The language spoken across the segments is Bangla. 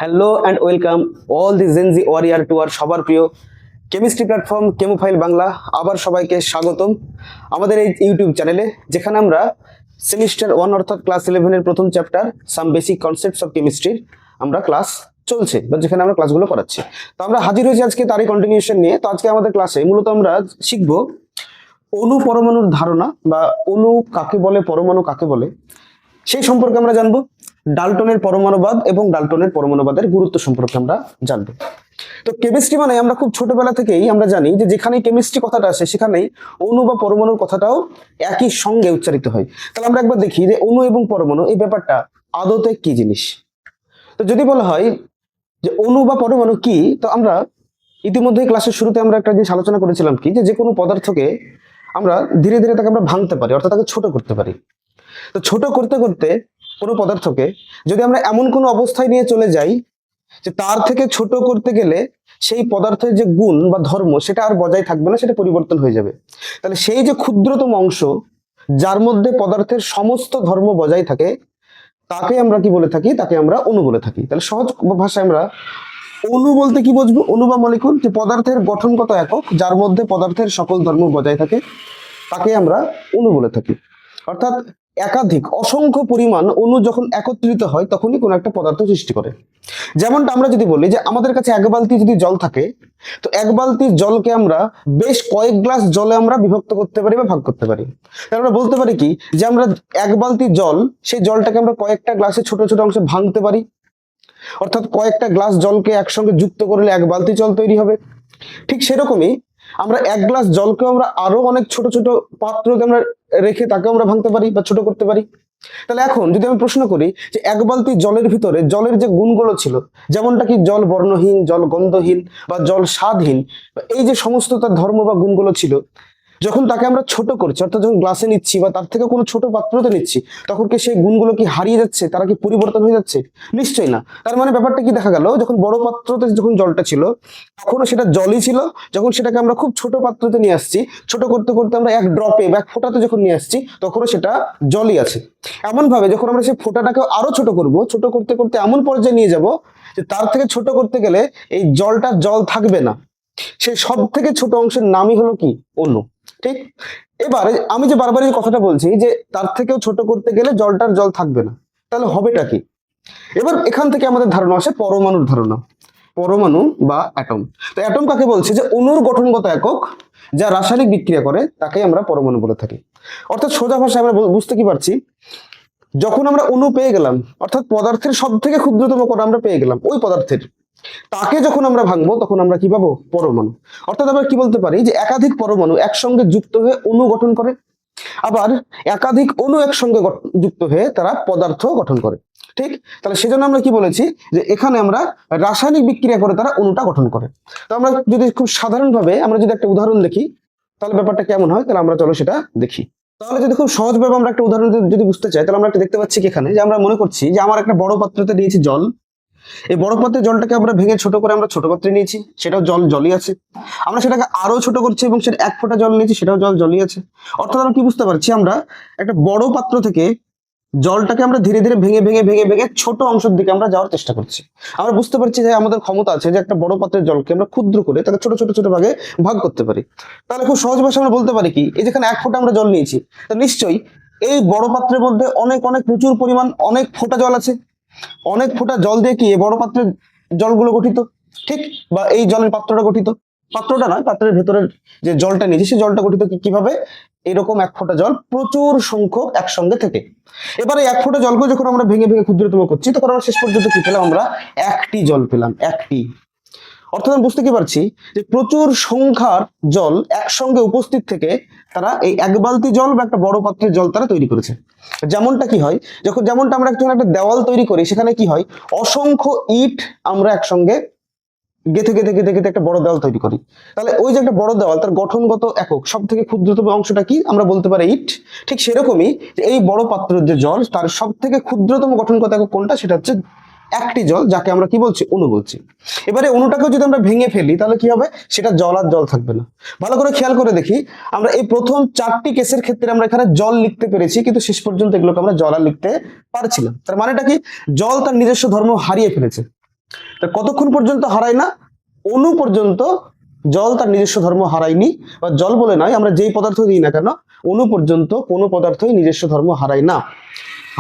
Hello and welcome all the Gen Z warrior to আর সবার প্রিয় কেমিস্ট্রি প্ল্যাটফর্ম কেমোফাইল বাংলা। আবার সবাইকে স্বাগতম আমাদের এই ইউটিউব চ্যানেলে, যেখানে আমরা সেমিস্টার 1 অর্থাৎ ক্লাস 11-এর প্রথম chapter some basic concepts of কেমিস্ট্রির আমরা ক্লাস চলছে বা যেখানে আমরা ক্লাসগুলো করাচ্ছি। তো আমরা হাজির হয়েছি আজকে তারই কন্টিনিউশন নিয়ে। তো আজকে আমাদের ক্লাসে মূলত আমরা শিখব অণু পরমাণুর ধারণা বা অণু কাকে বলে, পরমাণু কাকে বলে, সেই সম্পর্কে আমরা জানবো। ডাল্টনের পরমাণুবাদ এবং ডাল্টনের পরমাণুবাদের গুরুত্ব সম্পর্কে আমরা জানবো। তো কেমিস্ট্রি মানে আমরা খুব ছোটবেলা থেকেই আমরা জানি যে যেখানেই কেমিস্ট্রি কথাটা আসে সেখানেই অণু বা পরমাণুর কথাটাও একই সঙ্গে উচ্চারিত হয়। তাহলে আমরা একবার দেখি যে অণু এবং পরমাণু এই ব্যাপারটা আদতে কি জিনিস। তো যদি বলা হয় যে অণু বা পরমাণু কি, তো আমরা ইতিমধ্যে ক্লাসের শুরুতে আমরা একটা জিনিস আলোচনা করেছিলাম কি, যে কোনো পদার্থকে আমরা ধীরে ধীরে তাকে আমরা ভাঙতে পারি, অর্থাৎ তাকে ছোট করতে পারি। তো ছোট করতে করতে কোনো পদার্থকে যদি আমরা এমন কোনো অবস্থায় নিয়ে চলে যাই যে তার থেকে ছোট করতে গেলে সেই পদার্থের যে গুণ বা ধর্ম সেটা আর বজায় থাকবে না, সেটা পরিবর্তন হয়ে যাবে। তাহলে সেই যে ক্ষুদ্রতম অংশ যার মধ্যে পদার্থের সমস্ত ধর্ম বজায় থাকে তাকে আমরা কি বলে থাকি? তাকে আমরা অণু বলে থাকি। তাহলে সহজ ভাষায় আমরা অণু বলতে কি বুঝবো? অণু বা মলিকুল, যে পদার্থের গঠনগত একক যার মধ্যে পদার্থের সকল ধর্ম বজায় থাকে তাকে আমরা অণু বলে থাকি। অর্থাৎ একাধিক অসংখ্য পরিমাণ অণু যখন একত্রিত হয় তখনই কোনো একটা পদার্থ সৃষ্টি করে। যেমনটা আমরা যদি বলি যে আমাদের কাছে এক বালতি যদি জল থাকে, তো এক বালতি জলকে আমরা বেশ কয়েক গ্লাস জলে আমরা বিভক্ত করতে পারি বা ভাগ করতে পারি। তাহলে আমরা বলতে পারি কি, যে আমরা এক বালতি জল, সেই জলটাকে আমরা কয়েকটা গ্লাসে ছোট ছোট অংশে ভাঙতে পারি। অর্থাৎ কয়েকটা গ্লাস জলকে একসঙ্গে যুক্ত করলে এক বালতি জল তৈরি হবে। ঠিক সেরকমই আমরা এক গ্লাস জলকেও আমরা আরো অনেক ছোট ছোট পাত্রকে আমরা রেখে তাকেও আমরা ভাঙতে পারি বা ছোট করতে পারি। তাহলে এখন যদি আমি প্রশ্ন করি যে এক বালতি জলের ভিতরে জলের যে গুণগুলো ছিল, যেমনটা কি জল বর্ণহীন, জল গন্ধহীন বা জল স্বাদহীন, এই যে সমস্ত তার ধর্ম বা গুণগুলো ছিল, যখন তাকে আমরা ছোট করছি, অর্থাৎ যখন গ্লাসে নিচ্ছি বা তার থেকে কোনো ছোট পাত্রতে নিচ্ছি, তখন কি সেই গুণগুলো কি হারিয়ে যাচ্ছে? তারা কি পরিবর্তন হয়ে যাচ্ছে? নিশ্চয়ই না। তার মানে ব্যাপারটা কি দেখা গেল, যখন বড় পাত্রতে যখন জলটা ছিল তখনও সেটা জলই ছিল। যখন সেটাকে আমরা খুব ছোট পাত্রতে নিয়ে আসছি, ছোট করতে করতে আমরা এক ড্রপে বা এক ফোঁটাতে যখন নিয়ে আসছি, তখনও সেটা জলই আছে। এমন ভাবে যখন আমরা সেই ফোঁটাটাকে আরো ছোট করব, ছোট করতে করতে এমন পর্যায়ে নিয়ে যাব যে তার থেকে ছোট করতে গেলে এই জলটা জল থাকবে না, সেই সব থেকে ছোট অংশের নামই হলো কি? অণু। ঠিক। এবারে আমি যে বারবার এই কথাটা বলছি যে তার থেকেও ছোট করতে গেলে জলটার জল থাকবে না, তাহলে হবেটা কি? এবার এখান থেকে আমাদের ধারণা আসে পরমাণুর ধারণা। পরমাণু বা অ্যাটম। তো অ্যাটম কাকে বলছে? যে অণুর গঠনগত একক যা রাসায়নিক বিক্রিয়া করে তাকে আমরা পরমাণু বলে থাকি। অর্থাৎ সোজা ভাষায় আমরা বুঝতে কি পারছি, যখন আমরা অণু পেয়ে গেলাম, অর্থাৎ পদার্থের সব থেকে ক্ষুদ্রতম কণা আমরা পেয়ে গেলাম, ওই পদার্থের তাকে যখন আমরা ভাঙবো তখন আমরা কি পাবো? পরমাণু। অর্থাৎ আমরা কি বলতে পারি যে একাধিক পরমাণু একসঙ্গে যুক্ত হয়ে অণু গঠন করে, আবার একাধিক অণু একসঙ্গে যুক্ত হয়ে তারা পদার্থ গঠন করে। ঠিক। তাহলে সেজন্য আমরা কি বলেছি যে এখানে আমরা রাসায়নিক বিক্রিয়া করে তারা অণুটা গঠন করে। তো আমরা যদি খুব সাধারণভাবে আমরা যদি একটা উদাহরণ দেখি তাহলে ব্যাপারটা কেমন হয়, তাহলে আমরা চলো সেটা দেখি। তাহলে যদি খুব সহজভাবে আমরা একটা উদাহরণ যদি বুঝতে চাই, তাহলে আমরা একটা দেখতে পাচ্ছি কি এখানে, যে আমরা মনে করছি যে আমার একটা বড় পাত্রতে নিয়েছি জল। এই বড় পাত্রের জলটাকে আমরা ভেঙে ছোট করে আমরা ছোট পাত্রে নিয়েছি, সেটাও জল জলই আছে। আমরা সেটাকে আরো ছোট করছি এবং সেটা এক ফোঁটা জল নিয়েছি, সেটাও জল জলই আছে। অর্থাৎ আমরা কি বুঝতে পারছি, আমরা একটা বড় পাত্র থেকে জলটাকে আমরা ধীরে ধীরে ভেঙে ভেঙে ভেঙে ভেঙে ছোট অংশের দিকে আমরা যাওয়ার চেষ্টা করছি। আমরা বুঝতে পারছি যে আমাদের ক্ষমতা আছে যে একটা বড় পাত্রের জলকে আমরা ক্ষুদ্র করে তাকে ছোট ছোট ছোট ভাগে ভাগ করতে পারি। তাহলে খুব সহজ ভাষায় আমরা বলতে পারি কি, এই যেখানে এক ফোঁটা আমরা জল নিয়েছি, তা নিশ্চয়ই এই বড় পাত্রের মধ্যে অনেক অনেক প্রচুর পরিমাণ অনেক ফোঁটা জল আছে। অনেক ফোঁটা জল দিয়ে কি এই বড় পাত্রের জলগুলো গঠিত। ঠিক। বা এই জলের পাত্রটা গঠিত, পাত্রটা নয়, পাত্রের ভেতরের যে জলটা নিয়েছি সেই জলটা গঠিত কিভাবে? এরকম এক ফোঁটা জল প্রচুর সংখ্যক একসঙ্গে থেকে। এবারে এক ফোঁটা জলকে যখন আমরা ভেঙে ভেঙে ক্ষুদ্রতম করছি, তখন আমরা শেষ পর্যন্ত কি পেলাম? আমরা একটি জল পেলাম, একটি। অর্থাৎ আমি বুঝতে কি পারছি যে প্রচুর সংখ্যার জল একসঙ্গে উপস্থিত থেকে তারা এই এক বালতি জল বা একটা বড় পাত্রের জল তারা তৈরি করেছে। যেমনটা কি হয়, যেমনটা আমরা একটা দেওয়াল তৈরি করি, সেখানে কি হয়, অসংখ্য ইট আমরা একসঙ্গে গেথে গেথে গেথে গেথে একটা বড় দেওয়াল তৈরি করি। তাহলে ওই যে একটা বড় দেওয়াল, তার গঠনগত একক সব থেকে ক্ষুদ্রতম অংশটা কি? আমরা বলতে পারি ইট। ঠিক সেরকমই এই বড় পাত্রের যে জল, তার সব থেকে ক্ষুদ্রতম গঠনগত একক কোনটা? সেটা হচ্ছে একটি জল, যাকে আমরা কি বলছি? অণু বলছি। এবারে অণুটাকেও যদি আমরা ভেঙে ফেলি তাহলে কি হবে? সেটা জল আর জল থাকবে না। ভালো করে খেয়াল করে দেখি, আমরা এই প্রথম 4টি কেসের ক্ষেত্রে আমরা এখানে জল লিখতে পেরেছি, কিন্তু শেষ পর্যন্ত এগুলোকে আমরা জল আর লিখতে পারছিলাম। তার মানেটা কি? জল তার নিজস্ব ধর্ম হারিয়ে ফেলেছে। তা কতক্ষণ পর্যন্ত হারায় না? অণু পর্যন্ত জল তার নিজস্ব ধর্ম হারায়নি, বা জল বলে নয়, আমরা যেই পদার্থ দিই না কেন, অণু পর্যন্ত কোনো পদার্থই নিজস্ব ধর্ম হারায় না।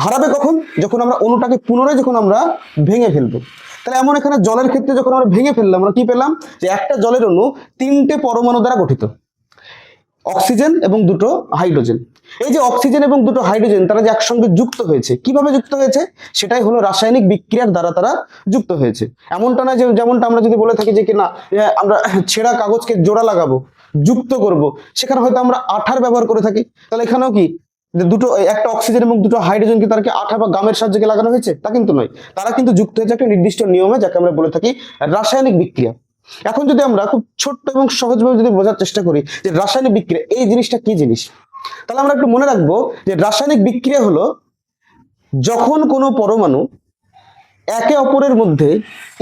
হারাবে কখন? যখন আমরা অণুটাকে পুনরায় যখন আমরা ভেঙে ফেলবো। তাহলে এমন এখানে জলের ক্ষেত্রে যখন আমরা ভেঙে ফেললাম, আমরা কি পেলাম? যে একটা জলের অণু 3টে পরমাণু দ্বারা গঠিত, অক্সিজেন এবং 2টো হাইড্রোজেন। এই যে অক্সিজেন এবং 2টো হাইড্রোজেন তারা যে একসঙ্গে যুক্ত হয়েছে, কিভাবে যুক্ত হয়েছে? সেটাই হলো রাসায়নিক বিক্রিয়ার দ্বারা তারা যুক্ত হয়েছে। এমনটা না যে যেমনটা আমরা যদি বলে থাকি যে কিনা আমরা ছেঁড়া কাগজকে জোড়া লাগাবো, যুক্ত করব, সেখানে হয়তো আমরা আঠার ব্যবহার করে থাকি। তাহলে এখানেও কি যে একটা অক্সিজেন এবং 2টো হাইড্রোজেনকে তারা কি আঠা বা গামের সাহায্যে লাগানো হয়েছে? তা কিন্তু নয়, তারা কিন্তু যুক্ত হয়েছে একটা নির্দিষ্ট নিয়মে, যাকে আমরা বলে থাকি রাসায়নিক বিক্রিয়া। এখন যদি আমরা খুব ছোট্ট এবং সহজভাবে যদি বোঝার চেষ্টা করি যে রাসায়নিক বিক্রিয়া এই জিনিসটা কি জিনিস, তাহলে আমরা একটু মনে রাখবো যে রাসায়নিক বিক্রিয়া হলো যখন কোনো পরমাণু একে অপরের মধ্যে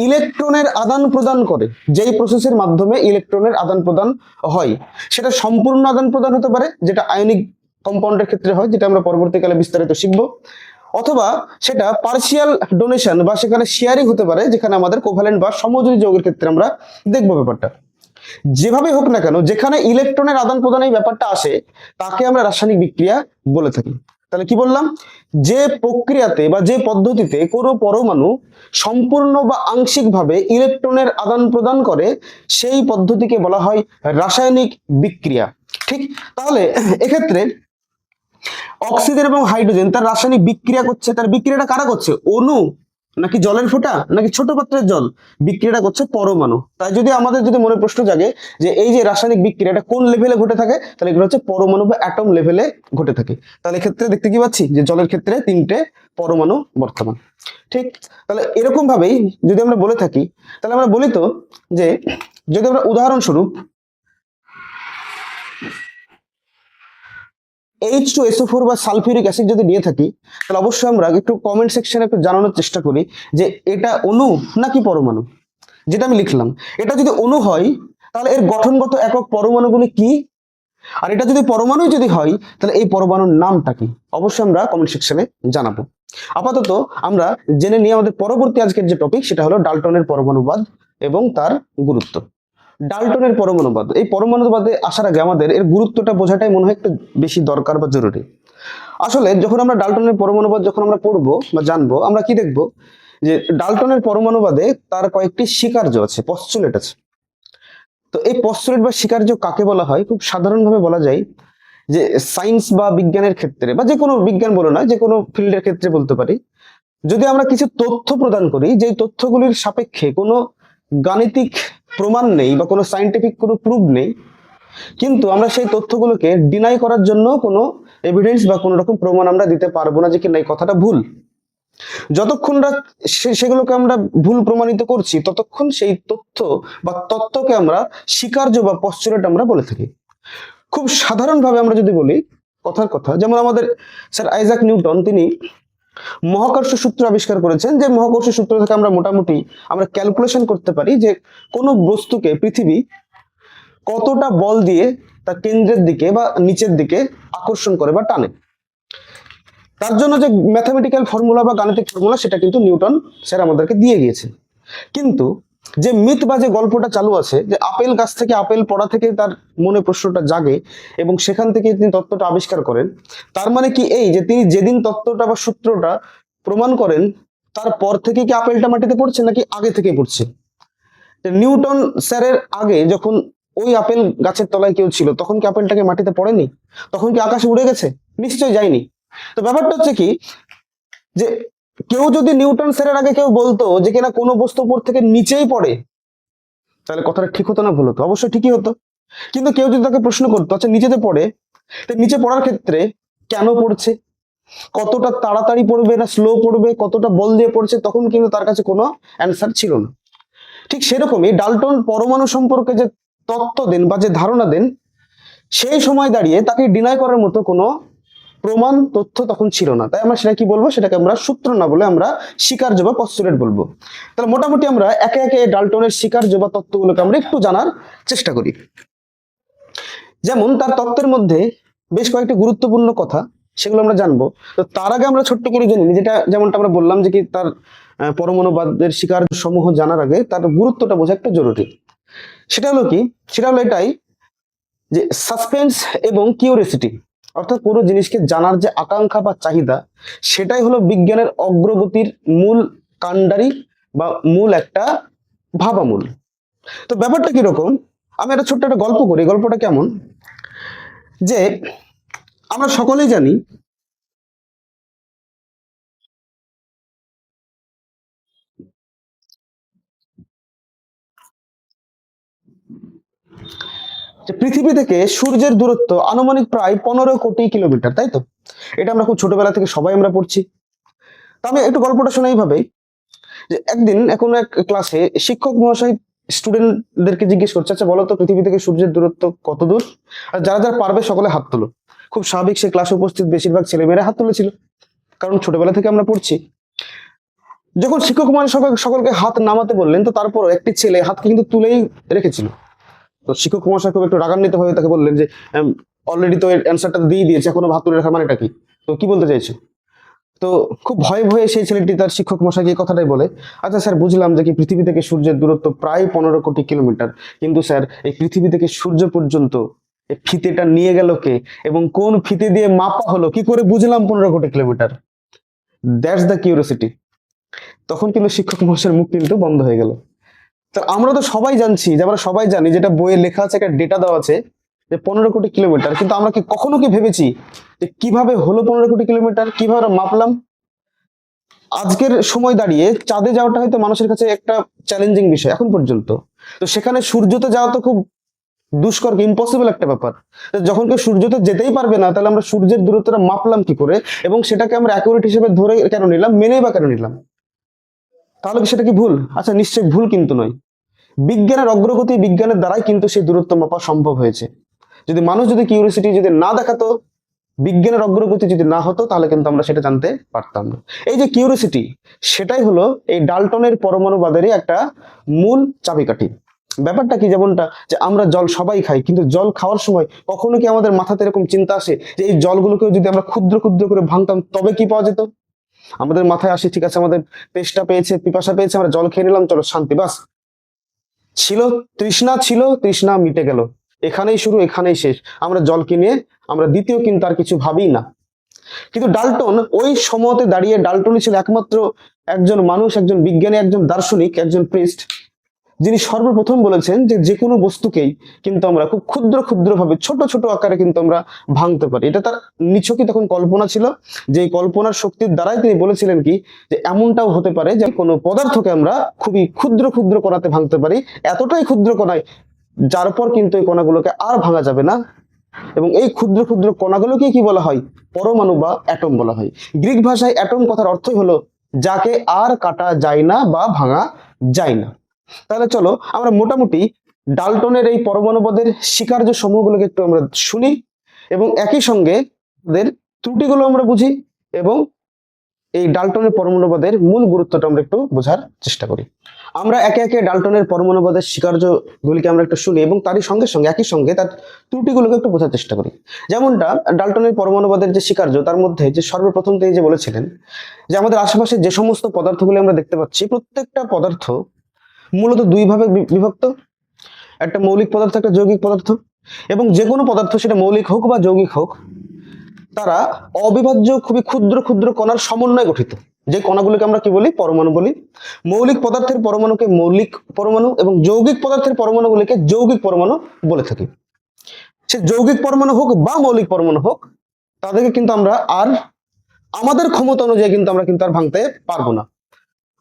ইলেকট্রনের আদান প্রদান করে, যেই প্রসেসের মাধ্যমে ইলেকট্রনের আদান প্রদান হয়, সেটা সম্পূর্ণ আদান প্রদান হতে পারে, যেটা আয়নিক কম্পাউন্ডের ক্ষেত্রে হয়, যেটা আমরা পরবর্তীকালে বিস্তারিত শিখব, অথবা সেটা পার্সিয়াল ডোনেশন বা সেখানে শেয়ারিং হতে পারে, যেখানে আমাদের কোভ্যালেন্ট বা সমযোজী যৌগের ক্ষেত্রে আমরা দেখবো ব্যাপারটা। যেভাবে হোক না কেন, যেখানে ইলেকট্রনের আদান প্রদান এই ব্যাপারটা আসে, তাকে আমরা রাসায়নিক বিক্রিয়া বলে থাকি। তাহলে কি বললাম? যে প্রক্রিয়াতে বা যে পদ্ধতিতে কোনো পরমাণু সম্পূর্ণ বা আংশিকভাবে ইলেকট্রনের আদান প্রদান করে, সেই পদ্ধতিকে বলা হয় রাসায়নিক বিক্রিয়া। ঠিক, তাহলে এক্ষেত্রে অক্সিজেন এবং হাইড্রোজেন তার রাসায়নিক বিক্রিয়া করছে, তার বিক্রিয়াটা কারা করছে? অণু নাকি জলের ফোঁটা নাকি ছোট পাত্রের জল? বিক্রিয়াটা করছে পরমাণু। তাই যদি আমাদের যদি মনে প্রশ্ন জাগে যে এই যে রাসায়নিক বিক্রিয়াটা কোন লেভেলে ঘটে থাকে, তাহলে এগুলো হচ্ছে পরমাণু বা অ্যাটম লেভেলে ঘটে থাকে। তাহলে এক্ষেত্রে দেখতে কি পাচ্ছি যে জলের ক্ষেত্রে 3টে পরমাণু বর্তমান। ঠিক, তাহলে এরকম ভাবেই যদি আমরা বলে থাকি, তাহলে আমরা বলি তো যে যদি আমরা উদাহরণস্বরূপ H2SO4 বা সালফিউরিক অ্যাসিড যদি নিয়ে থাকি, তাহলে অবশ্যই আমরা একটু কমেন্ট সেকশনে একটু জানানোর চেষ্টা করি যে এটা অণু নাকি পরমাণু। যেটা আমি লিখলাম, এটা যদি অণু হয় তাহলে এর গঠনগত একক পরমাণুগুলি কি, আর এটা যদি পরমাণু যদি হয় তাহলে এই পরমাণুর নামটা কি, অবশ্যই আমরা কমেন্ট সেকশনে জানাবো। আপাতত আমরা জেনে নিই আমাদের পরবর্তী আজকের যে টপিক, সেটা হলো ডাল্টনের পরমাণুবাদ এবং তার গুরুত্ব। ডাল্টনের পরমাণুবাদ, এই পরমাণুবাদে আসার আগে আমাদের এর গুরুত্বটা বোঝাটাই মনে হয় একটু বেশি দরকার বা জরুরি। আসলে যখন আমরা ডাল্টনের পরমাণুবাদ যখন আমরা পড়বো বা জানবো, আমরা কি দেখবো যে ডাল্টনের পরমাণুবাদে তার কয়েকটি স্বীকার্য আছে, পস্তুলেট আছে। তো এই পস্তুলেট বা স্বীকার্য কাকে বলা হয়? খুব সাধারণভাবে বলা যায় যে সায়েন্স বা বিজ্ঞানের ক্ষেত্রে, বা যে কোনো বিজ্ঞান বলে নয়, যে কোনো ফিল্ডের ক্ষেত্রে বলতে পারি, যদি আমরা কিছু তথ্য প্রদান করি, যে তথ্যগুলির সাপেক্ষে কোনো গাণিতিক প্রমাণ নেই বা কোনো সায়েন্টিফিক কোনো প্রুফ নেই, কিন্তু আমরা সেই তথ্যগুলোকে ডিনাই করার জন্য কোনো এভিডেন্স বা কোনো রকম প্রমাণ আমরা দিতে পারবো না যে কি না এই কথাটা ভুল। যতক্ষণ না সেগুলোকে আমরা ভুল প্রমাণিত করছি, ততক্ষণ সেই তথ্য বা তত্ত্বকে আমরা স্বীকার্য বা পস্তুলেট আমরা বলে থাকি। খুব সাধারণভাবে আমরা যদি বলি কথার কথা, যেমন আমাদের স্যার আইজাক নিউটন, তিনি মহাকর্ষ সূত্র আবিষ্কার করেছেন, যে মহাকর্ষ সূত্র থেকে আমরা মোটামুটি আমরা ক্যালকুলেশন করতে পারি যে কোনো বস্তুকে পৃথিবী কতটা বল দিয়ে তার কেন্দ্রের দিকে বা নিচের দিকে আকর্ষণ করে বা টানে। তার জন্য যে ম্যাথামেটিক্যাল ফর্মুলা বা গাণিতিক ফর্মুলা, সেটা কিন্তু নিউটন স্যার আমাদেরকে দিয়ে গিয়েছে। কিন্তু যে মিথ বা যে গল্পটা চালু আছে যে আপেল গাছ থেকে আপেল পড়া থেকে তার মনে প্রশ্নটা জাগে এবং সেখান থেকে তিনি তত্ত্বটা আবিষ্কার করেন, তার মানে কি এই যে তিনি যেদিন তত্ত্বটা বা সূত্রটা প্রমাণ করেন তারপর থেকে কি আপেলটা মাটিতে পড়ছে নাকি আগে থেকে পড়ছে? নিউটন স্যারের আগে যখন ওই আপেল গাছের তলায় কেউ ছিল, তখন কি আপেলটাকে মাটিতে পড়েনি? তখন কি আকাশে উড়ে গেছে? নিশ্চয়ই যায়নি। তো ব্যাপারটা হচ্ছে কি যে কেউ যদি নিউটন স্যারের আগে কেউ বলতো যে কিনা কোনো বস্তু উপর থেকে নিচেই পড়ে, তাহলে কথাটা ঠিক হতো না ভুল হতো? অবশ্যই ঠিকই হতো। কিন্তু কেউ যদি তাকে প্রশ্ন করতো আচ্ছা নিচেতে পড়ে, তো নিচে পড়ার ক্ষেত্রে কেন পড়ছে, কতটা তাড়াতাড়ি পড়বে না স্লো পড়বে, কতটা বল দিয়ে পড়ছে, তখন কিন্তু তার কাছে কোনো অ্যান্সার ছিল না। ঠিক সেরকমই ডাল্টন পরমাণু সম্পর্কে যে তত্ত্ব দেন বা যে ধারণা দেন, সেই সময় দাঁড়িয়ে তাকে ডিনাই করার মতো কোনো প্রমাণ তথ্য তখন ছিল না। তাই আমরা সেটা কি বলবো, সেটাকে আমরা সূত্র না বলে আমরা স্বীকার্য বা পস্তুলেট বলবো। তাহলে মোটামুটি আমরা একে একে ডাল্টনের স্বীকার্য বা তত্ত্বগুলোকে আমরা একটু জানার চেষ্টা করি। যেমন তার তত্ত্বের মধ্যে বেশ কয়েকটি গুরুত্বপূর্ণ কথা, সেগুলো আমরা জানবো। তো তার আগে আমরা ছোট্ট করে জেনে নিই, যেমনটা আমরা বললাম যে কি তার পরমাণুবাদের শিকার সমূহ জানার আগে তার গুরুত্বটা বোঝা একটু জরুরি। সেটা হলো কি, সেটা হলো এটাই যে সাসপেন্স এবং কিউরিওসিটি, অর্থাৎ কোনো জিনিসকে জানার যে আকাঙ্ক্ষা বা চাহিদা, সেটাই হলো বিজ্ঞানের অগ্রগতির মূল কাণ্ডারি বা মূল একটা ভাবামূল। তো ব্যাপারটা কিরকম, আমি একটা ছোট্ট একটা গল্প করি। গল্পটা কেমন, যে আমরা সকলেই জানি যে পৃথিবী থেকে সূর্যের দূরত্ব আনুমানিক প্রায় 15 কোটি কিলোমিটার, তাই তো? এটা আমরা খুব ছোটবেলা থেকে সবাই আমরা পড়ছি। তো আমি একটু গল্পটা শুনে এইভাবে, যে একদিন এখন এক ক্লাসে শিক্ষক মহাশয় স্টুডেন্টদেরকে জিজ্ঞেস করছে, আচ্ছা বলো তো পৃথিবী থেকে সূর্যের দূরত্ব কত দূর? আর যারা যারা পারবে সকলে হাত তোলো। খুব স্বাভাবিক, সে ক্লাসে উপস্থিত বেশিরভাগ ছেলেমেয়েরা হাত তুলেছিল, কারণ ছোটবেলা থেকে আমরা পড়ছি। যখন শিক্ষক মহাশয় সকলকে হাত নামাতে বললেন, তো তারপরও একটি ছেলে হাতকে কিন্তু তুলেই রেখেছিল। তো শিক্ষক মহাশয় খুব একটু রাগান্বিত হয়ে তাকে বললেন যে অলরেডি তো এর অ্যান্সারটা দিয়ে দিয়েছে, এখনো হাত তুলে রাখার মানেটা কি, তো কি বলতে চাইছো? তো খুব ভয়ে ভয়ে সেই ছেলেটি তার শিক্ষক মশাইকে এই কথাটাই বলে, আচ্ছা স্যার, বুঝলাম যে কি পৃথিবী থেকে সূর্যের দূরত্ব প্রায় 15 কোটি কিলোমিটার, কিন্তু স্যার এই পৃথিবী থেকে সূর্য পর্যন্ত এই ফিতেটা নিয়ে গেল কে, এবং কোন ফিতে দিয়ে মাপা হলো, কি করে বুঝলাম 15 কোটি কিলোমিটার? That's the curiosity. তখন কিন্তু শিক্ষক মহাশয়ের মুখ কিন্তু বন্ধ হয়ে গেল। তো আমরা তো সবাই জানছি, যে আমরা সবাই জানি, যেটা বইয়ে লেখা আছে, একটা ডেটা দেওয়া আছে যে 15 কোটি কিলোমিটার, কিন্তু আমরা কি কখনো কি ভেবেছি যে কিভাবে হলো 15 কোটি কিলোমিটার, কিভাবে আমরা মাপলাম? আজকের সময় দাঁড়িয়ে চাঁদে যাওয়াটা হয়তো মানুষের কাছে একটা চ্যালেঞ্জিং বিষয় এখন পর্যন্ত। তো সেখানে সূর্যতে যাওয়া তো খুব দুষ্কর, ইম্পসিবল একটা ব্যাপার। তো যখন কেউ সূর্যতে যেতেই পারবে না, তাহলে আমরা সূর্যের দূরত্বটা মাপলাম কি করে, এবং সেটাকে আমরা অ্যাকুরেট হিসেবে ধরে কেন নিলাম, মেনেই বা কেন নিলাম? তাহলে কি সেটা কি ভুল? আচ্ছা, নিশ্চয়ই ভুল কিন্তু নয়। বিজ্ঞানের অগ্রগতি, বিজ্ঞানের দ্বারাই কিন্তু সেই দূরত্ব মাপা সম্ভব হয়েছে। যদি মানুষ যদি কিউরিওসিটি যদি না দেখাতো, বিজ্ঞানের অগ্রগতি যদি না হতো, তাহলে কিন্তু আমরা সেটা জানতে পারতাম না। এই যে কিউরিওসিটি, সেটাই হলো এই ডাল্টনের পরমাণুবাদেরই একটা মূল চাবিকাঠি। ব্যাপারটা কি, যেমনটা যে আমরা জল সবাই খাই, কিন্তু জল খাওয়ার সময় কখনো কি আমাদের মাথাতে এরকম চিন্তা আসে যে এই জলগুলোকে যদি আমরা ক্ষুদ্র ক্ষুদ্র করে ভাঙতাম তবে কি পাওয়া যেত? আমাদের মাথায় আসে, ঠিক আছে, আমাদের তেষ্টা পেয়েছে, পিপাসা পেয়েছে, আমরা জল খেয়ে নিলাম, চলো শান্তি, বাস। ছিল তৃষ্ণা, ছিল তৃষ্ণা মিটে গেল, এখানেই শুরু এখানেই শেষ, আমরা জল কিনে আমরা দ্বিতীয় কিন্তু আর কিছু ভাবি না। কিন্তু ডাল্টন ওই সময়তে দাঁড়িয়ে, ডাল্টনই ছিল একমাত্র একজন মানুষ, একজন বিজ্ঞানী, একজন দার্শনিক, একজন প্রিস্ট, যিনি সর্বপ্রথম বলেছেন যে যে কোনো বস্তুকেই কিন্তু আমরা খুব ক্ষুদ্র ক্ষুদ্র ভাবে, ছোট ছোট আকারে কিন্তু আমরা ভাঙতে পারি। এটা তার নিছকই তখন কল্পনা ছিল, যে এই কল্পনার শক্তির দ্বারাই তিনি বলেছিলেন কি, যে এমনটাও হতে পারে যে কোনো পদার্থকে আমরা খুবই ক্ষুদ্র ক্ষুদ্র কণাতে ভাঙতে পারি, এতটাই ক্ষুদ্র কণায় যার পর কিন্তু এই কণাগুলোকে আর ভাঙা যাবে না। এবং এই ক্ষুদ্র ক্ষুদ্র কণাগুলোকে কি বলা হয়? পরমাণু বা অ্যাটম বলা হয়। গ্রিক ভাষায় অ্যাটম কথার অর্থই হলো যাকে আর কাটা যায় না বা ভাঙা যায় না। তাহলে চলো আমরা মোটামুটি ডাল্টনের এই পরমাণুবাদের স্বীকার্য সমূহগুলোকে একটু আমরা শুনি, এবং একই সঙ্গে ওদের ত্রুটিগুলো আমরা বুঝি, এবং এই ডাল্টনের পরমাণুবাদের মূল গুরুত্বটা আমরা একটু বোঝার চেষ্টা করি। আমরা একে একে ডাল্টনের পরমাণুবাদের স্বীকার্যগুলিকে আমরা একটু শুনি, এবং তারই সঙ্গে সঙ্গে একই সঙ্গে তার ত্রুটিগুলোকে একটু বোঝার চেষ্টা করি। যেমনটা ডাল্টনের পরমাণুবাদের যে স্বীকার্য, তার মধ্যে যে সর্বপ্রথম তিনি যে বলেছিলেন যে আমাদের আশেপাশে যে সমস্ত পদার্থগুলি আমরা দেখতে পাচ্ছি, প্রত্যেকটা পদার্থ মূলত দুই ভাগে বিভক্ত, একটা মৌলিক পদার্থ, একটা যৌগিক পদার্থ। এবং যে কোনো পদার্থ, সেটা মৌলিক হোক বা যৌগিক হোক, তারা অবিভাজ্য খুবই ক্ষুদ্র ক্ষুদ্র কণার সমন্বয়ে গঠিত, যে কণাগুলোকে আমরা কি বলি? পরমাণু বলি। মৌলিক পদার্থের পরমাণুকে মৌলিক পরমাণু, এবং যৌগিক পদার্থের পরমাণুগুলিকে যৌগিক পরমাণু বলে থাকি। সে যৌগিক পরমাণু হোক বা মৌলিক পরমাণু হোক, তাদেরকে কিন্তু আমরা আর আমাদের ক্ষমতা অনুযায়ী কিন্তু আমরা কিন্তু আর ভাঙতে পারবো না।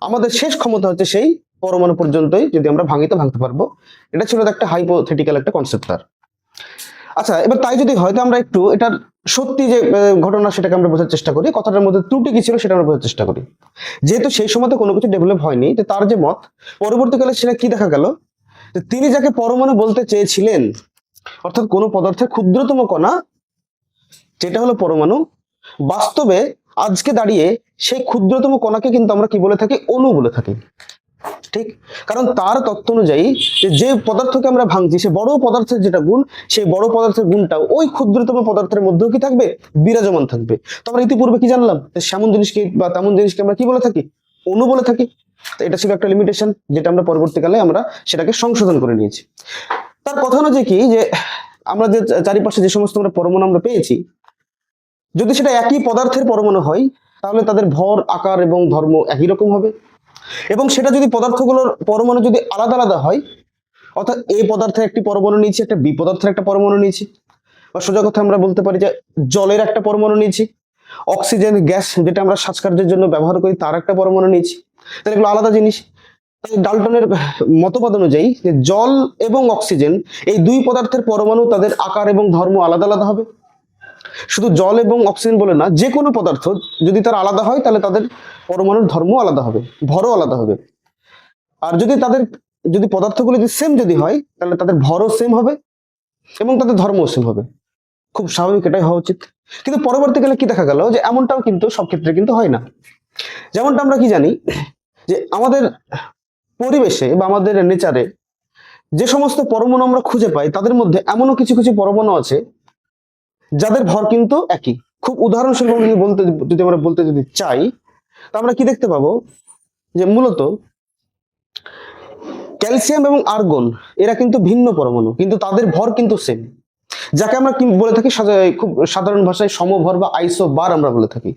আমাদের শেষ ক্ষমতা হচ্ছে সেই পরমাণু পর্যন্তই, যদি আমরা ভাঙতে পারবো। এটা ছিল একটা হাইপোথেটিক্যাল একটা কনসেপ্ট তার। আচ্ছা, এবার তাই যদি হয়, তো আমরা একটু এটার সত্যি যে ঘটনা, সেটাকে আমরা বোঝার চেষ্টা করি, কথাটার মধ্যে ত্রুটি কি ছিল সেটা আমরা বোঝার চেষ্টা করি। যেহেতু সেই সময় কোনো কিছু ডেভেলপ হয়নি, তো তার যে মত, পরবর্তীকালে সেটা কি দেখা গেল, যে তিনি যাকে পরমাণু বলতে চেয়েছিলেন, অর্থাৎ কোনো পদার্থের ক্ষুদ্রতম কণা যেটা হলো পরমাণু, বাস্তবে আজকে দাঁড়িয়ে সেই ক্ষুদ্রতম কণাকে কিন্তু আমরা কি বলে থাকি? অণু বলে থাকি। ঠিক, কারণ তার তত্ত্ব অনুযায়ী যে পদার্থকে আমরা ভাঙছি সে বড় পদার্থের যেটা গুণ, সেই বড় পদার্থের গুণটা ওই ক্ষুদ্রতম পদার্থের মধ্যেও কি থাকবে, বিরাজমান থাকবে। তো আমরা ইতিপূর্বে কি জানলাম, সেমন জিনিসকে বা তেমন জিনিসকে আমরা কি বলে থাকি, অণু বলে থাকি। তো এটা ছিল একটা লিমিটেশন, যেটা আমরা পরবর্তীকালে আমরা সেটাকে সংশোধন করে নিয়েছি। তার কথা অনুযায়ী কি, যে আমরা যে চারিপাশে যে সমস্ত আমরা পরমাণু আমরা পেয়েছি, যদি সেটা একই পদার্থের পরমাণু হয় তাহলে তাদের ভর, আকার এবং ধর্ম একই রকম হবে। এবং সেটা যদি পদার্থগুলোর পরমাণু যদি আলাদা আলাদা হয়, অর্থাৎ এই পদার্থের একটি পরমাণু নিয়েছি, একটা বি পদার্থের একটা পরমাণু নিয়েছি, বা সোজা কথা আমরা বলতে পারি যে জলের একটা পরমাণু নিয়েছি, অক্সিজেন গ্যাস যেটা আমরা শ্বাসকার্যের জন্য ব্যবহার করি তার একটা পরমাণু নিয়েছি, তাহলে এগুলো আলাদা জিনিস। ডাল্টনের মতবাদ অনুযায়ী যে জল এবং অক্সিজেন এই দুই পদার্থের পরমাণু তাদের আকার এবং ধর্ম আলাদা আলাদা হবে। শুধু জল এবং অক্সিজেন বলে না, যে কোনো পদার্থ যদি তার আলাদা হয় তাহলে তাদের পরমাণুর ধর্ম আলাদা হবে, ভরও আলাদা হবে। আর যদি পদার্থগুলো যদি সেম যদি হয় তাহলে তাদের ভরও সেম হবে এবং তাদের ধর্মও সেম হবে। খুব স্বাভাবিক, এটাই হওয়া উচিত। কিন্তু পরবর্তীকালে কি দেখা গেল, যে এমনটাও কিন্তু সব ক্ষেত্রে কিন্তু হয় না। যেমনটা আমরা কি জানি, যে আমাদের পরিবেশে বা আমাদের নেচারে যে সমস্ত পরমাণু আমরা খুঁজে পাই তাদের মধ্যে এমনও কিছু কিছু পরমাণু আছে যাদের ভর কিন্তু একই। খুব উদাহরণস্বরূপ যদি আমরা বলতে চাই, তা আমরা কি দেখতে পাবো, যে মূলত ক্যালসিয়াম এবং আর্গন এরা কিন্তু ভিন্ন পরমাণু, কিন্তু তাদের ভর কিন্তু সেম, যাকে আমরা কি বলে থাকি খুব সাধারণ ভাষায় সমভর বা আইসোবার আমরা বলে থাকি।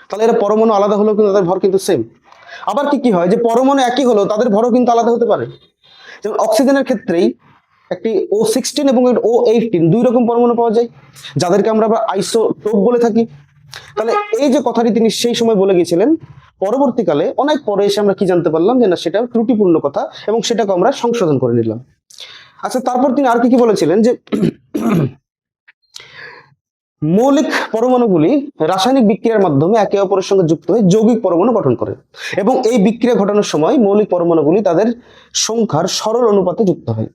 তাহলে এরা পরমাণু আলাদা হলেও কিন্তু তাদের ভর কিন্তু সেম। আবার কি হয়, যে পরমাণু একই হলেও তাদের ভরও কিন্তু আলাদা হতে পারে। যেমন অক্সিজেনের ক্ষেত্রেই একটি O16 এবং O18 দুই রকম পরমাণু পাওয়া যায়, যাদেরকে আমরা আবার আইসোটোপ বলে থাকি। তাহলে এই যে কথাটি তিনি সেই সময় বলে গিয়েছিলেন, পরবর্তীকালে অনেক পরে এসে আমরা কি জানতে পারলাম, যে না, সেটা ত্রুটিপূর্ণ কথা এবং সেটাকে আমরা সংশোধন করে নিলাম। আচ্ছা, তারপর তিনি আর কি বলেছিলেন, যে মৌলিক পরমাণুগুলি রাসায়নিক বিক্রিয়ার মাধ্যমে একে অপরের সঙ্গে যুক্ত হয়ে যৌগিক পরমাণু গঠন করে, এবং এই বিক্রিয়া ঘটানোর সময় মৌলিক পরমাণুগুলি তাদের সংখ্যার সরল অনুপাতে যুক্ত হয়।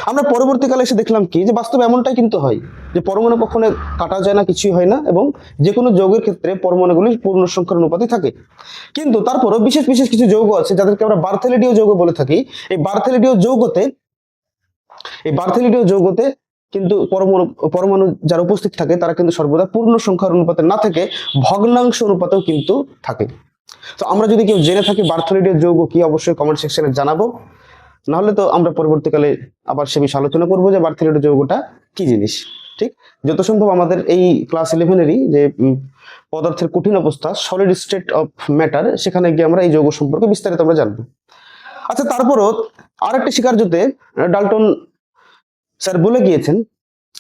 আমরা পরবর্তীকালে এসে দেখলাম কি, যে বাস্তবে এমনটাই কিন্তু হয়, যে পরমাণু কখনো কাটা যায় না, কিছুই হয় না, এবং যে কোনো যৌগের ক্ষেত্রে পরমাণুগুলি পূর্ণ সংখ্যার অনুপাতে থাকে। কিন্তু তারপরও বিশেষ বিশেষ কিছু যৌগ আছে যাদেরকে আমরা বার্থেলেডীয় যৌগ বলে থাকি। এই বার্থেলেডীয় যৌগতে কিন্তু পরমাণু যারা উপস্থিত থাকে তারা কিন্তু সর্বদা পূর্ণ সংখ্যার অনুপাতে না থেকে ভগ্নাংশ অনুপাতেও কিন্তু থাকে। তো আমরা যদি কেউ জেনে থাকি বার্থেলেডীয় যৌগ কি, অবশ্যই কমেন্ট সেকশনে জানাবো। নাহলে তো আমরা পরবর্তীকালে আবার সে বিষয়ে আলোচনা করবো যে বার্থেলেডীয় যৌগটা কি জিনিস। ঠিক, যত সম্ভব আমাদের এই ক্লাস 11-এরই যে পদার্থের কঠিন অবস্থা, সলিড স্টেট অফ ম্যাটার, সেখানে গিয়ে আমরা এই যৌগ সম্পর্কে বিস্তারিত আমরা জানবো। আচ্ছা, তারপরও আরেকটি স্বীকার্যতে ডাল্টন স্যার বলে গিয়েছেন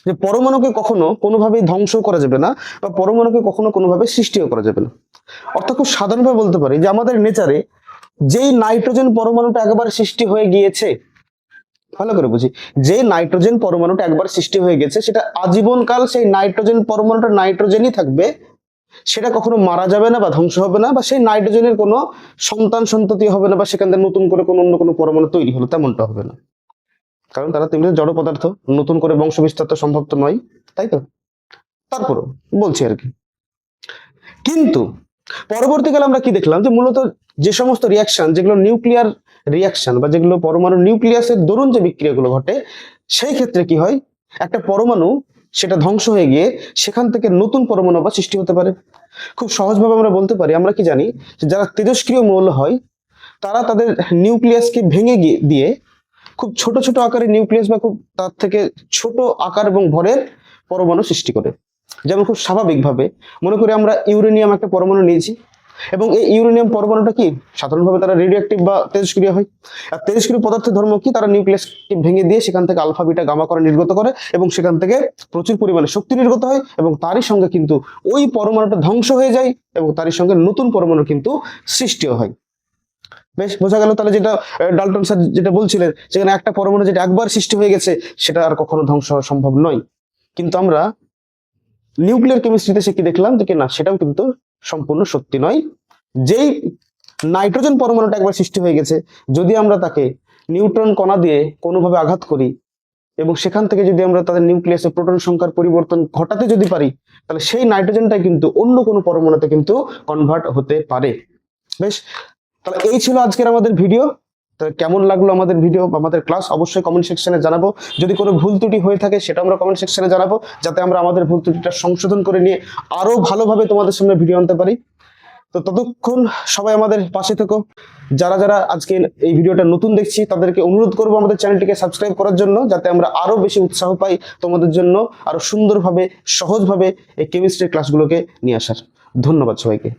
যে পরমাণুকে কখনো কোনোভাবেই ধ্বংস করা যাবে না, বা পরমাণুকে কখনো কোনোভাবে সৃষ্টিও করা যাবে না। অর্থাৎ খুব সাধারণভাবে বলতে পারি যে আমাদের নেচারে যেই নাইট্রোজেন পরমাণুটা একবার সৃষ্টি হয়ে গিয়েছে, ভালো করে বুঝি, যে নাইট্রোজেন পরমাণুটা একবার সৃষ্টি হয়ে গেছে সেটা আজীবনকাল সেই নাইট্রোজেন পরমাণুটা নাইট্রোজেনই থাকবে, সেটা কখনো মারা যাবে না বা ধ্বংস হবে না, বা সেই নাইট্রোজেনের কোনো সন্তান সন্ততি হবে না, বা সেখান থেকে নতুন করে অন্য কোনো পরমাণু তৈরি হলো, তেমনটা হবে না। কারণ তারা তেমনি জড় পদার্থ, নতুন করে বংশ বিস্তার তো সম্ভব তো নয়, তাই তো। তারপরও বলছি আর কি। কিন্তু পরবর্তীকালে আমরা কি দেখলাম, যে মূলত যে সমস্ত রিয়াকশন যেগুলো নিউক্লিয়ার রিয়াকশন, বা যেগুলো পরমাণু নিউক্লিয়াসের দরুন যে বিক্রিয়াগুলো ঘটে, সেই ক্ষেত্রে কি হয়, একটা পরমাণু সেটা ধ্বংস হয়ে গিয়ে সেখান থেকে নতুন পরমাণু বা সৃষ্টি হতে পারে। খুব সহজভাবে আমরা বলতে পারি, আমরা কি জানি, যে যারা তেজস্ক্রিয় মৌল হয় তারা তাদের নিউক্লিয়াসকে ভেঙে দিয়ে খুব ছোট ছোট আকারের নিউক্লিয়াস বা খুব তার থেকে ছোট আকার এবং ভরের পরমাণু সৃষ্টি করে। যেমন খুব স্বাভাবিকভাবে মনে করি আমরা ইউরেনিয়াম একটা পরমাণু নিয়েছি, এবং এই ইউরেনিয়াম পরমাণুটা কি সাধারণভাবে তারা রেডিওঅ্যাক্টিভ বা তেজস্ক্রিয় হয়। আর তেজস্ক্রিয় পদার্থের ধর্ম কি, তারা নিউক্লিয়াসকে ভেঙে দিয়ে সেখান থেকে আলফা বিটা গামা করে নির্গত করে, এবং সেখান থেকে প্রচুর পরিমাণে শক্তি নির্গত হয়, এবং তারই সঙ্গে কিন্তু ওই পরমাণুটা ধ্বংস হয়ে যায়, এবং তারই সঙ্গে নতুন পরমাণু কিন্তু সৃষ্টিও হয়। বেশ বোঝা গেল তাহলে, যেটা ডাল্টন স্যার যেটা বলছিলেন, সেখানে একটা পরমাণু যেটা একবার সৃষ্টি হয়ে গেছে সেটা আর কখনো ধ্বংস হওয়া সম্ভব নয়। কিন্তু আমরা নিউক্লিয়ার কেমিস্ট্রিতে সে কি দেখলাম, যে না, সেটাও কিন্তু সম্পূর্ণ সত্যি নয়। যেই নাইট্রোজেন পরমাণুটা একবার সৃষ্টি হয়ে গেছে, যদি আমরা তাকে নিউট্রন কণা দিয়ে কোনোভাবে আঘাত করি, এবং সেখান থেকে যদি আমরা তাদের নিউক্লিয়াসে প্রোটন সংখ্যার পরিবর্তন ঘটাতে যদি পারি, তাহলে সেই নাইট্রোজেনটাই কিন্তু অন্য কোনো পরমাণুতে কিন্তু কনভার্ট হতে পারে। বেশ, তাহলে এই ছিল আজকের আমাদের ভিডিও। তো কেমন লাগলো আমাদের ভিডিও বা আমাদের ক্লাস অবশ্যই কমেন্ট সেকশনে জানাবো। যদি কোনো ভুল ত্রুটি হয়ে থাকে সেটা আমরা কমেন্ট সেকশনে জানাবো, যাতে আমরা আমাদের ভুল ত্রুটিটা সংশোধন করে নিয়ে আরো ভালোভাবে তোমাদের সামনে ভিডিও আনতে পারি। তো ততক্ষণ সবাই আমাদের পাশে থেকো। যারা যারা আজকে এই ভিডিওটা নতুন দেখছি তাদেরকে অনুরোধ করবো আমাদের চ্যানেলটিকে সাবস্ক্রাইব করার জন্য, যাতে আমরা আরো বেশি উৎসাহ পাই তোমাদের জন্য আরো সুন্দরভাবে সহজভাবে এই কেমিস্ট্রি ক্লাসগুলোকে নিয়ে আসার। ধন্যবাদ সবাইকে।